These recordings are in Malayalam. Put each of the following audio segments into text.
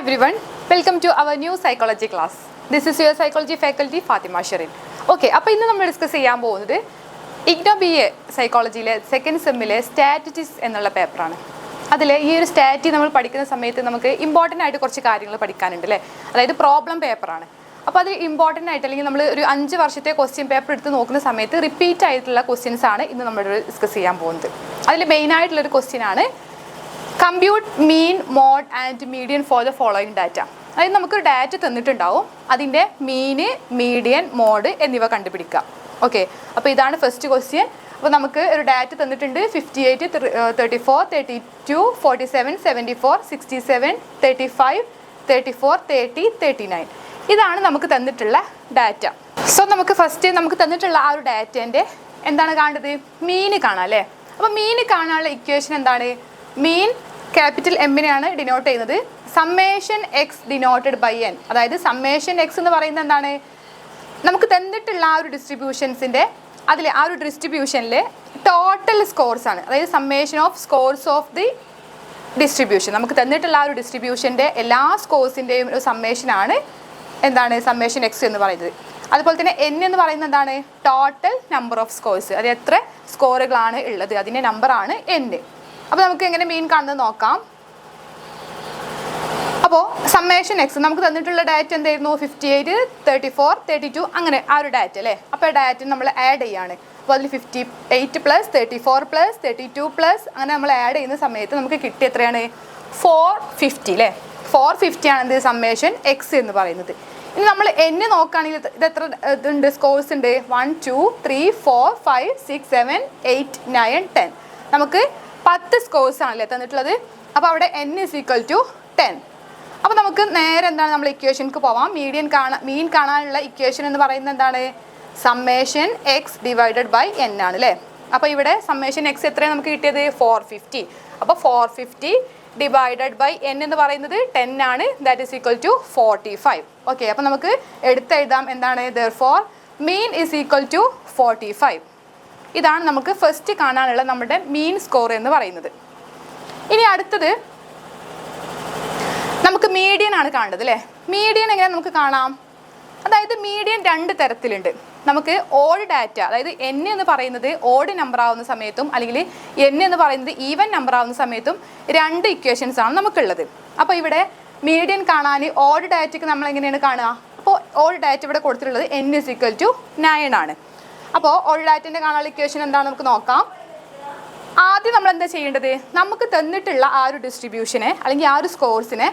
everyone, welcome to our new psychology class. This is your psychology faculty Fatima Sherin. Okay, അപ്പോൾ ഇന്ന് നമ്മൾ ഡിസ്കസ് ചെയ്യാൻ പോകുന്നത് IGNOU BA സൈക്കോളജിയിലെ സെക്കൻഡ് സെമ്മിലെ സ്റ്റാറ്റിസ്റ്റിക്സ് എന്നുള്ള പേപ്പറാണ്. അതിൽ ഈ ഒരു സ്റ്റാറ്റി നമ്മൾ പഠിക്കുന്ന സമയത്ത് നമുക്ക് ഇമ്പോർട്ടൻ്റ് ആയിട്ട് കുറച്ച് കാര്യങ്ങൾ പഠിക്കാനുണ്ട് അല്ലേ. അതായത് പ്രോബ്ലം പേപ്പറാണ്. അപ്പോൾ അത് ഇമ്പോർട്ടൻ്റ് ആയിട്ട് അല്ലെങ്കിൽ നമ്മൾ ഒരു 5 വർഷത്തെ ക്വസ്റ്റ്യൻ പേപ്പർ എടുത്ത് നോക്കുന്ന സമയത്ത് റിപ്പീറ്റ് ആയിട്ടുള്ള ക്വസ്റ്റ്യൻസ് ആണ് ഇന്ന് നമ്മൾ ഡിസ്കസ് ചെയ്യാൻ പോകുന്നത്. അതിൽ മെയിനായിട്ടുള്ളൊരു ക്വസ്റ്റ്യൻ ആണ് compute mean mode and median for the following data. അതായത് നമുക്കൊരു ഡാറ്റ തന്നിട്ടുണ്ടാവും, അതിൻ്റെ മീന് മീഡിയൻ മോഡ് എന്നിവ കണ്ടുപിടിക്കുക. ഓക്കെ, അപ്പോൾ ഇതാണ് ഫസ്റ്റ് ക്വസ്റ്റ്യൻ. അപ്പോൾ നമുക്ക് ഒരു ഡാറ്റ തന്നിട്ടുണ്ട് 58, 34, 32, 47, 74, 67, 35, 34, 30, 39. ഇതാണ് നമുക്ക് തന്നിട്ടുള്ള ഡാറ്റ. സോ നമുക്ക് ഫസ്റ്റ് നമുക്ക് തന്നിട്ടുള്ള ആ ഒരു ഡാറ്റേൻ്റെ എന്താണ് കാണേണ്ടത്? മീന് കാണാം അല്ലേ. അപ്പോൾ മീന് കാണാനുള്ള ഇക്വേഷൻ എന്താണ്? മീൻ ക്യാപിറ്റൽ എമ്മിനെയാണ് ഡിനോട്ട് ചെയ്യുന്നത്. Summation X denoted by N. അതായത് സമ്മേഷൻ എക്സ് എന്ന് പറയുന്നത് എന്താണ്? നമുക്ക് തന്നിട്ടുള്ള ആ ഒരു ഡിസ്ട്രിബ്യൂഷൻസിൻ്റെ അതിൽ ആ ഒരു ഡിസ്ട്രിബ്യൂഷനിൽ ടോട്ടൽ സ്കോർസ് ആണ്. അതായത് summation of scores of the distribution. നമുക്ക് തന്നിട്ടുള്ള ആ ഒരു ഡിസ്ട്രിബ്യൂഷൻ്റെ എല്ലാ സ്കോർസിൻ്റെയും ഒരു സമ്മേഷനാണ് എന്താണ് സമ്മേഷൻ എക്സ് എന്ന് പറയുന്നത്. അതുപോലെ തന്നെ എൻ എന്ന് പറയുന്നത് എന്താണ്? Total number of scores. അത് എത്ര സ്കോറുകളാണ് ഉള്ളത് അതിൻ്റെ നമ്പറാണ് എൻ. അപ്പോൾ നമുക്ക് എങ്ങനെ മീൻ കാണുന്നത് നോക്കാം. അപ്പോൾ സമ്മേഷൻ എക്സ് നമുക്ക് തന്നിട്ടുള്ള ഡാറ്റ എന്തായിരുന്നു? 58, 34, 32 അങ്ങനെ ആ ഒരു ഡാറ്റ അല്ലേ. അപ്പോൾ ആ ഡാറ്റ നമ്മൾ ആഡ് ചെയ്യാണ്. അപ്പോൾ അതിൽ 58 പ്ലസ് 34 പ്ലസ് 32 പ്ലസ് അങ്ങനെ നമ്മൾ ആഡ് ചെയ്യുന്ന സമയത്ത് നമുക്ക് കിട്ടിയ എത്രയാണ്? 450 അല്ലേ. 450 ആണ് എന്ത് സമ്മേഷൻ എക്സ് എന്ന് പറയുന്നത്. ഇനി നമ്മൾ എന്നെ നോക്കുകയാണെങ്കിൽ ഇത് എത്ര ഇതുണ്ട്? സ്കോർസ് ഉണ്ട്. 1, 2, 3, 4, 5, 6, 7, 8, 9, 10. നമുക്ക് 10 സ്കോർസ് ആണല്ലേ തന്നിട്ടുള്ളത്. അപ്പോൾ അവിടെ n = 10. അപ്പോൾ നമുക്ക് നേരെ എന്താണ് നമ്മൾ ഇക്വേഷനിക്ക് പോവാം. മീൻ കാണാനുള്ള ഇക്വേഷൻ എന്ന് പറയുന്നത് എന്താണ്? Summation X divided by n ആണ് അല്ലേ. അപ്പോൾ ഇവിടെ സമ്മേഷൻ എക്സ് എത്രയാണ് നമുക്ക് കിട്ടിയത്? 450. അപ്പോൾ 450 ഡിവൈഡഡ് ബൈ n എന്ന് പറയുന്നത് 10 ആണ്. That is equal to 45. Okay, അപ്പോൾ നമുക്ക് എടുത്തെഴുതാം എന്താണ്? Therefore mean is equal to 45. ഇതാണ് നമുക്ക് ഫസ്റ്റ് കാണാനുള്ള നമ്മുടെ മീൻ സ്കോർ എന്ന് പറയുന്നത്. ഇനി അടുത്തത് നമുക്ക് മീഡിയൻ ആണ് കാണേണ്ടത് അല്ലേ. മീഡിയൻ എങ്ങനെ നമുക്ക് കാണാം? അതായത് മീഡിയൻ 2 തരത്തിലുണ്ട്. നമുക്ക് ഓഡ് ഡാറ്റ, അതായത് n എന്ന് പറയുന്നത് ഓഡ് നമ്പർ ആവുന്ന സമയത്തും അല്ലെങ്കിൽ n എന്ന് പറയുന്നത് ഈവൻ നമ്പർ ആവുന്ന സമയത്തും 2 ഇക്വേഷൻസ് ആണ് നമുക്കുള്ളത്. അപ്പോൾ ഇവിടെ മീഡിയൻ കാണാൻ ഓഡ് ഡാറ്റയ്ക്ക് നമ്മൾ എങ്ങനെയാണ് കാണുക? അപ്പോൾ ഓഡ് ഡാറ്റ ഇവിടെ കൊടുത്തിട്ടുള്ളത് n = 9 ആണ്. അപ്പോൾ ഓഡ് ഡാറ്റൻ്റെ കാണാനുള്ള ഇക്വേഷൻ എന്താണ് നമുക്ക് നോക്കാം. ആദ്യം നമ്മൾ എന്താ ചെയ്യേണ്ടത്? നമുക്ക് തന്നിട്ടുള്ള ആ ഒരു ഡിസ്ട്രിബ്യൂഷനെ അല്ലെങ്കിൽ ആ ഒരു സ്കോർസിനെ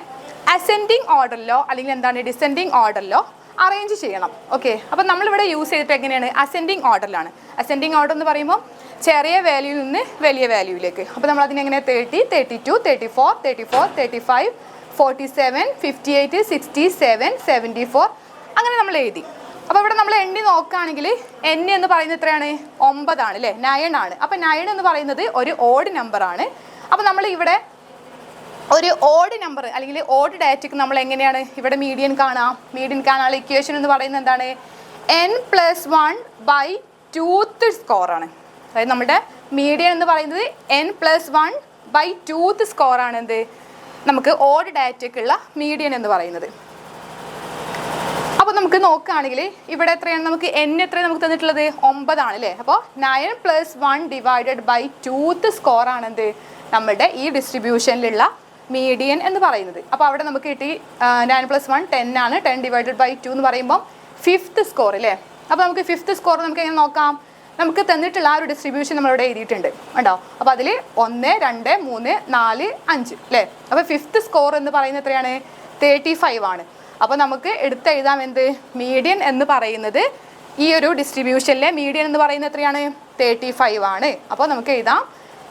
അസെൻഡിങ് ഓർഡറിലോ അല്ലെങ്കിൽ എന്താണ് ഡിസെൻഡിങ് ഓർഡറിലോ അറേഞ്ച് ചെയ്യണം. ഓക്കെ, അപ്പോൾ നമ്മളിവിടെ യൂസ് ചെയ്തിട്ട് എങ്ങനെയാണ്? അസെൻഡിങ് ഓർഡറിലാണ്. അസെൻഡിങ് ഓർഡർ എന്ന് പറയുമ്പോൾ ചെറിയ വാല്യൂയിൽ നിന്ന് വലിയ വാല്യൂയിലേക്ക്. അപ്പോൾ നമ്മൾ അതിനെങ്ങനെ 30, 32, 34, 34, 35, 47, 58, 67, 74 അങ്ങനെ നമ്മൾ എഴുതി. അപ്പോൾ ഇവിടെ നമ്മൾ എണ്ണി നോക്കുകയാണെങ്കിൽ n എന്ന് പറയുന്നത് എത്രയാണ്? 9 ആണ് അല്ലേ. 9 ആണ്. അപ്പോൾ 9 എന്ന് പറയുന്നത് ഒരു ഓഡ് നമ്പറാണ്. അപ്പോൾ നമ്മൾ ഇവിടെ ഒരു ഓഡ് നമ്പർ അല്ലെങ്കിൽ ഓഡ് ഡാറ്റയ്ക്ക് നമ്മൾ എങ്ങനെയാണ് ഇവിടെ മീഡിയൻ കാണാം? മീഡിയൻ കാണാനുള്ള ഇക്വേഷൻ എന്ന് പറയുന്നത് എന്താണ്? n+1/2th സ്കോറാണ്. അതായത് നമ്മുടെ മീഡിയൻ എന്ന് പറയുന്നത് n+1/2th സ്കോറാണ് എന്ത് നമുക്ക് ഓഡ് ഡാറ്റയ്ക്കുള്ള മീഡിയൻ എന്ന് പറയുന്നത്. അപ്പോൾ നമുക്ക് നോക്കുകയാണെങ്കിൽ ഇവിടെ എത്രയാണ്? നമുക്ക് n എത്രയാണ് നമുക്ക് തന്നിട്ടുള്ളത്? 9 ആണ് അല്ലേ. അപ്പോൾ 9+1/2th സ്കോറാണ് എന്ത് നമ്മുടെ ഈ ഡിസ്ട്രിബ്യൂഷനിലുള്ള മീഡിയൻ എന്ന് പറയുന്നത്. അപ്പോൾ അവിടെ നമുക്ക് കിട്ടി 9+1 10 ആണ്. 10/2 എന്ന് പറയുമ്പോൾ 5th സ്കോർ അല്ലേ. അപ്പോൾ നമുക്ക് 5th സ്കോർ നമുക്ക് എങ്ങനെ നോക്കാം? നമുക്ക് തന്നിട്ടുള്ള ആ ഒരു ഡിസ്ട്രിബ്യൂഷൻ നമ്മളിവിടെ എഴുതിയിട്ടുണ്ട് ഉണ്ടോ. അപ്പോൾ അതിൽ 1, 2, 3, 4, 5 അല്ലേ. അപ്പോൾ 5th സ്കോർ എന്ന് പറയുന്നത് എത്രയാണ്? 35 ആണ്. അപ്പോൾ നമുക്ക് എടുത്തെഴുതാം എന്ത്? മീഡിയൻ എന്ന് പറയുന്നത് ഈ ഒരു ഡിസ്ട്രിബ്യൂഷനിലെ മീഡിയൻ എന്ന് പറയുന്നത് എത്രയാണ്? 35 ആണ്. അപ്പോൾ നമുക്ക് എഴുതാം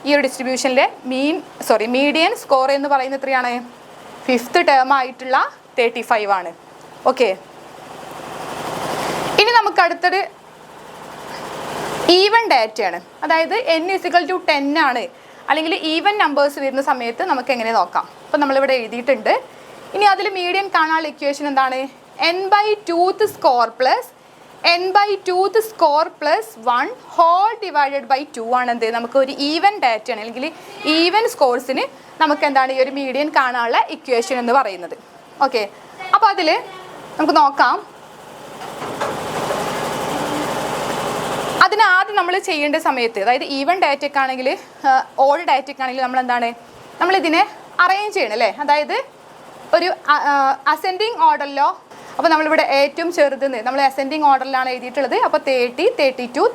ഈ ഒരു ഡിസ്ട്രിബ്യൂഷനിലെ മീഡിയൻ സ്കോർ എന്ന് പറയുന്നത് എത്രയാണ്? 5th ടേം ആയിട്ടുള്ള 35 ആണ്. ഓക്കെ, ഇനി നമുക്ക് അടുത്തത് ഈവൻ ഡാറ്റയാണ്. അതായത് n = 10 ആണ് അല്ലെങ്കിൽ ഈവൻ നമ്പേഴ്സ് വരുന്ന സമയത്ത് നമുക്ക് എങ്ങനെ നോക്കാം? അപ്പോൾ നമ്മളിവിടെ എഴുതിയിട്ടുണ്ട്. ഇനി അതിൽ മീഡിയൻ കാണാനുള്ള ഇക്വേഷൻ എന്താണ്? n/2th score plus n/2th score plus 1 whole divided by 2 ആണ് എന്ത് നമുക്ക് ഒരു ഈവൻ ഡാറ്റ ആണ് അല്ലെങ്കിൽ ഈവൻ സ്കോർസിന് നമുക്ക് എന്താണ് ഈ ഒരു മീഡിയൻ കാണാനുള്ള ഇക്വേഷൻ എന്ന് പറയുന്നത്. ഓക്കെ, അപ്പോൾ അതിൽ നമുക്ക് നോക്കാം. അതിനാദ്യം നമ്മൾ ചെയ്യേണ്ട സമയത്ത്, അതായത് ഈവൻ ഡാറ്റയ്ക്ക് ആണെങ്കിൽ ഓൾ ഡാറ്റയ്ക്ക് ആണെങ്കിൽ നമ്മൾ എന്താണ്, നമ്മളിതിനെ അറേഞ്ച് ചെയ്യണം അല്ലേ. അതായത് ഒരു അസെൻഡിങ് ഓർഡറിലോ, അപ്പോൾ നമ്മളിവിടെ ഏറ്റവും ചെറുതെന്ന് നമ്മൾ അസെൻഡിങ് ഓർഡറിലാണ് എഴുതിയിട്ടുള്ളത്. അപ്പോൾ 30, 32,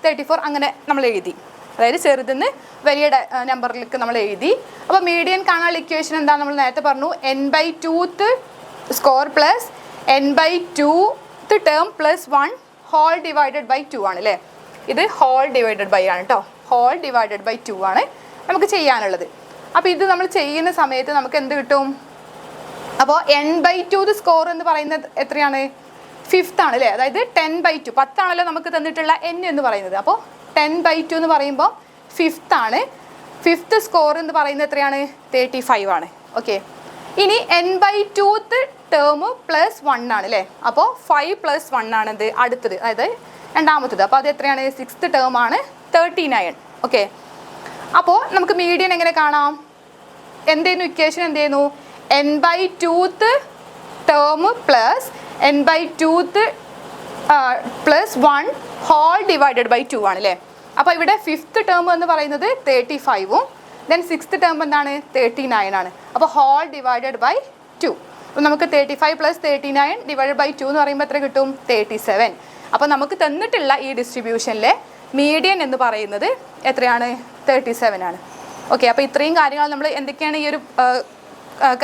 34 അങ്ങനെ നമ്മൾ എഴുതി. അതായത് ചെറുതെന്ന് വലിയ നമ്പറിലേക്ക് നമ്മൾ എഴുതി. അപ്പോൾ മീഡിയൻ കാണാനുള്ള ഇക്വേഷൻ എന്താണ്, നമ്മൾ നേരത്തെ പറഞ്ഞു, n/2th score plus n/2th term plus 1 whole divided by 2 ആണ് അല്ലേ. ഇത് ഹോൾ ഡിവൈഡഡ് ബൈ ആണ് കേട്ടോ, ഹോൾ ഡിവൈഡഡ് ബൈ 2 ആണ് നമുക്ക് ചെയ്യാനുള്ളത്. അപ്പോൾ ഇത് നമ്മൾ ചെയ്യുന്ന സമയത്ത് നമുക്ക് എന്ത് കിട്ടും? അപ്പോൾ n/2th സ്കോർ എന്ന് പറയുന്നത് എത്രയാണ്? 5th ആണ് അല്ലേ. അതായത് 10/2, 10 ആണല്ലോ നമുക്ക് തന്നിട്ടുള്ള n എന്ന് പറയുന്നത്. അപ്പോൾ 10/2 എന്ന് പറയുമ്പോൾ 5th ആണ്. 5th സ്കോർ എന്ന് പറയുന്നത് എത്രയാണ്? 35 ആണ്. ഓക്കെ, ഇനി n/2th ടേം പ്ലസ് 1 ആണ് അല്ലേ. അപ്പോൾ 5 + 1 ആണ് ഇത് അടുത്തത്, അതായത് രണ്ടാമത്തത്. അപ്പോൾ അത് എത്രയാണ്? 6th ടേം ആണ് 39. ഓക്കെ, അപ്പോൾ നമുക്ക് മീഡിയൻ എങ്ങനെ കാണാം? എന്തായിരുന്നു ഇക്വേഷൻ? എന്തായിരുന്നു? n/2th term plus n/2th plus 1 whole divided by 2 ആണ് അല്ലേ. അപ്പോൾ ഇവിടെ 5th ടേം എന്ന് പറയുന്നത് 35ഉം ദെൻ 6th ടേം എന്താണ്? 39 ആണ്. അപ്പോൾ ഹോൾ ഡിവൈഡഡ് ബൈ 2. അപ്പോൾ നമുക്ക് 35 + 39 ഡിവൈഡഡ് ബൈ 2 എന്ന് പറയുമ്പോൾ എത്ര കിട്ടും? 37. അപ്പോൾ നമുക്ക് തന്നിട്ടുള്ള ഈ ഡിസ്ട്രിബ്യൂഷനിലെ മീഡിയൻ എന്ന് പറയുന്നത് എത്രയാണ്? 37 ആണ്. ഓക്കെ, അപ്പോൾ ഇത്രയും കാര്യങ്ങൾ നമ്മൾ എന്തൊക്കെയാണ് ഈ ഒരു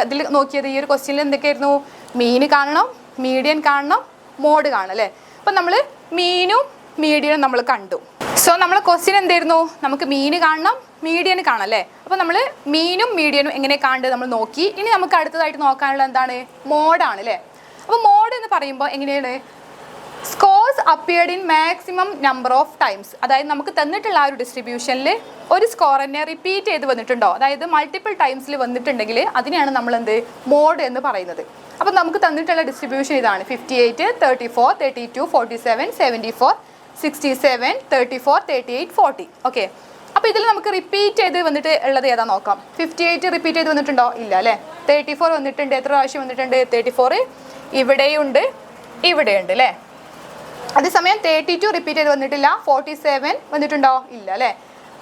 ഇതിൽ നോക്കിയത്? ഈ ഒരു ക്വസ്റ്റ്യനിൽ എന്തൊക്കെയായിരുന്നു? മീന് കാണണം, മീഡിയൻ കാണണം, മോഡ് കാണണം അല്ലേ. അപ്പം നമ്മൾ മീനും മീഡിയനും നമ്മൾ കണ്ടു. സോ നമ്മൾ ക്വസ്റ്റ്യൻ എന്തായിരുന്നു? നമുക്ക് മീന് കാണണം, മീഡിയൻ കാണാം അല്ലേ. അപ്പോൾ നമ്മൾ മീനും മീഡിയനും എങ്ങനെ കാണേണ്ടത് നമ്മൾ നോക്കി. ഇനി നമുക്ക് അടുത്തതായിട്ട് നോക്കാനുള്ള എന്താണ്? മോഡാണ് അല്ലേ. അപ്പോൾ മോഡ് എന്ന് പറയുമ്പോൾ എങ്ങനെയാണ്? Scores appeared in maximum number of times. അതായത് നമുക്ക് തന്നിട്ടുള്ള ആ ഒരു ഡിസ്ട്രിബ്യൂഷനിൽ ഒരു സ്കോർ തന്നെ റിപ്പീറ്റ് ചെയ്ത് വന്നിട്ടുണ്ടോ, അതായത് മൾട്ടിപ്പിൾ ടൈംസിൽ വന്നിട്ടുണ്ടെങ്കിൽ അതിനെയാണ് നമ്മൾ എന്ത്? മോഡ് എന്ന് പറയുന്നത്. അപ്പോൾ നമുക്ക് തന്നിട്ടുള്ള ഡിസ്ട്രിബ്യൂഷൻ ഇതാണ്: 58, 34, 32, 47, 74, 67, 34, 38, 40. ഓക്കെ, അപ്പോൾ ഇതിൽ നമുക്ക് റിപ്പീറ്റ് ചെയ്ത് വന്നിട്ട് ഉള്ളത് ഏതാ നോക്കാം. 58 റിപ്പീറ്റ് ചെയ്ത് വന്നിട്ടുണ്ടോ? ഇല്ല അല്ലേ. 34 വന്നിട്ടുണ്ട്. എത്ര പ്രാവശ്യം വന്നിട്ടുണ്ട്? 34 ഇവിടെയുണ്ട്, ഇവിടെയുണ്ട് അല്ലേ. അതേസമയം 32 റിപ്പീറ്റ് ചെയ്ത് വന്നിട്ടില്ല. 47 വന്നിട്ടുണ്ടോ? ഇല്ല അല്ലേ.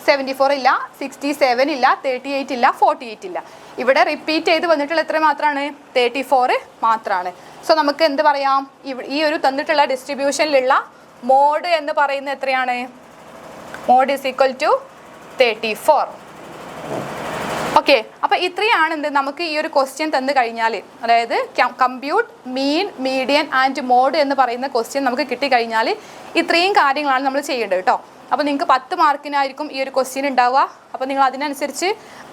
74 ഇല്ല, 67 ഇല്ല, 38 ഇല്ല, 48 ഇല്ല. ഇവിടെ റിപ്പീറ്റ് ചെയ്ത് വന്നിട്ടുള്ള എത്ര മാത്രമാണ്? 34 മാത്രമാണ്. സോ നമുക്ക് എന്ത് പറയാം? ഈ ഒരു തന്നിട്ടുള്ള ഡിസ്ട്രിബ്യൂഷനിലുള്ള മോഡ് എന്ന് പറയുന്നത് എത്രയാണ്? Mode is equal to 34. Okay, അപ്പോൾ ഇത്രയാണ് എന്ത് നമുക്ക് ഈ ഒരു ക്വസ്റ്റ്യൻ തന്നു കഴിഞ്ഞാൽ, അതായത് compute mean, median and mode എന്ന് പറയുന്ന ക്വസ്റ്റ്യൻ നമുക്ക് കിട്ടിക്കഴിഞ്ഞാൽ ഇത്രയും കാര്യങ്ങളാണ് നമ്മൾ ചെയ്യേണ്ടത് കേട്ടോ. അപ്പോൾ നിങ്ങൾക്ക് 10 മാർക്കിനായിരിക്കും ഈ ഒരു ക്വസ്റ്റ്യൻ ഉണ്ടാവുക. അപ്പോൾ നിങ്ങൾ അതിനനുസരിച്ച്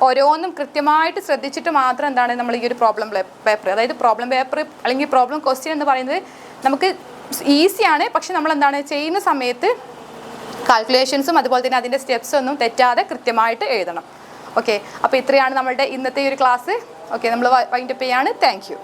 ഓരോന്നും കൃത്യമായിട്ട് ശ്രദ്ധിച്ചിട്ട് മാത്രം എന്താണ് നമ്മൾ ഈ ഒരു പ്രോബ്ലം പേപ്പർ, അതായത് പ്രോബ്ലം പേപ്പർ അല്ലെങ്കിൽ പ്രോബ്ലം ക്വസ്റ്റ്യൻ എന്ന് പറയുന്നത് നമുക്ക് ഈസിയാണ്. പക്ഷെ നമ്മൾ എന്താണ് ചെയ്യുന്ന സമയത്ത് കാൽക്കുലേഷൻസും അതുപോലെ തന്നെ അതിൻ്റെ സ്റ്റെപ്സ് ഒന്നും തെറ്റാതെ കൃത്യമായിട്ട് എഴുതണം. ഓക്കെ, അപ്പോൾ ഇത്രയാണ് നമ്മളുടെ ഇന്നത്തെ ഈ ഒരു ക്ലാസ്. ഓക്കെ, നമ്മൾ വൈൻഡപ്പ് ചെയ്യാണ്. Thank you.